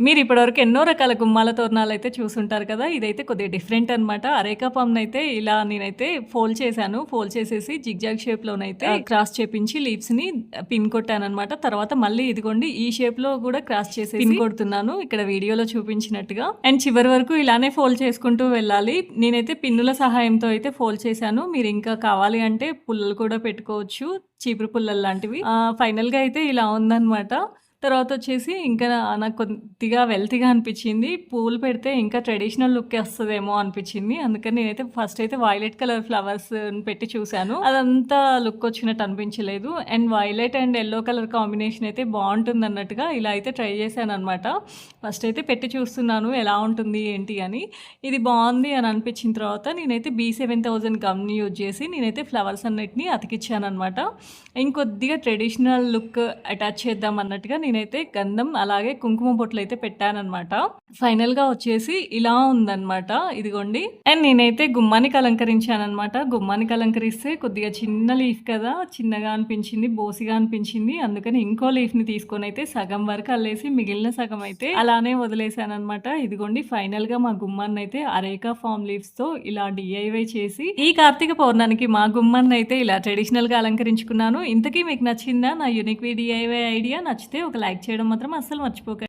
మీరు ఇప్పటివరకు ఎన్నో రకాల గుమ్మాల తోరణాలైతే చూసుంటారు కదా! ఇదైతే కొద్దిగా డిఫరెంట్ అనమాట. అరేకా పామ్‌నైతే ఇలా నేనైతే ఫోల్డ్ చేశాను. ఫోల్డ్ చేసేసి జిగ్‌జాగ్ షేప్‌లోనైతే క్రాస్ చేపించి లీవ్స్‌ని పిన్ కొట్టాననమాట. తర్వాత మళ్ళీ ఇదిగోండి ఈ షేప్‌లో కూడా క్రాస్ చేసేసి పిన్ కొడుతున్నాను. ఇక్కడ వీడియోలో చూపించినట్టుగా. అండ్ చివరి వరకు ఇలానే ఫోల్డ్ చేసుకుంటూ వెళ్ళాలి. నేనైతే పిన్నుల సహాయంతో అయితే ఫోల్డ్ చేశాను. మీరు ఇంకా కావాలి అంటే పుల్లలు కూడా పెట్టుకోవచ్చు. చీపురు పుల్లలు లాంటివి. ఫైనల్‌గా అయితే ఇలా ఉందనమాట. తర్వాతొచ్చేసి ఇంకా నాకు కొద్దిగా వెల్తీగా అనిపిచ్చింది. పూలు పెడితే ఇంకా ట్రెడిషనల్ లుక్కే వస్తదేమో అనిపిచ్చింది. అందుకని నేనైతే ఫస్ట్ అయితే వైలెట్ కలర్ ఫ్లవర్స్‌ని పెట్టి చూసాను. అదంతా లుక్ వచ్చినట్టు అనిపించలేదు. And violet and yellow colour combination అయితే బావుంటుందన్నట్టుగా ఇలా అయితే ట్రై చేశాననమాట. ఫస్ట్ అయితే పెట్టి చూస్తున్నాను ఎలా ఉంటుంది ఏంటి అని. ఇది బావుంది అని అనిపించిన తర్వాత నేనైతే B7000 గమ్‌ని యూజ్ చేసి నేనైతే ఫ్లవర్స్ అన్నిటిని అతికిచ్చాననమాట. ఇంకొద్దిగా ట్రెడిషనల్ లుక్ అటాచ్ చేద్దాం అన్నట్టుగా నేనైతే గంధం అలాగే కుంకుమ బొట్లయితే పెట్టాననమాట. ఫైనల్‌గా వచ్చేసి ఇలా ఉందనమాట. ఇదిగోండి. అండ్ నేనైతే గుమ్మానికి అలంకరించాననమాట. గుమ్మానికి అలంకరిస్తే కొద్దిగా చిన్న లీఫ్ కదా! చిన్నగా అనిపించింది. బోసిగా అనిపించింది. అందుకని ఇంకో లీఫ్‌ని తీసుకొనైతే సగం వరకు అల్లేసి మిగిలిన సగం అయితే అలానే వదిలేసాననమాట. ఇదిగోండి ఫైనల్‌గా మా గుమ్మాన్నయితే అరేకా ఫామ్ లీవ్స్‌తో ఇలా డీఐవై చేసి ఈ కార్తీక పౌర్ణానికి మా గుమ్మాన్నయితే ఇలా ట్రెడిషనల్‌గా అలంకరించుకున్నాను. ఇంతకీ మీకు నచ్చిందా నా యూనిక్ డీఐవై ఐడియా? నచ్చితే ఒక లైక్ చేయడం మాత్రం అస్సలు మర్చిపోకండి.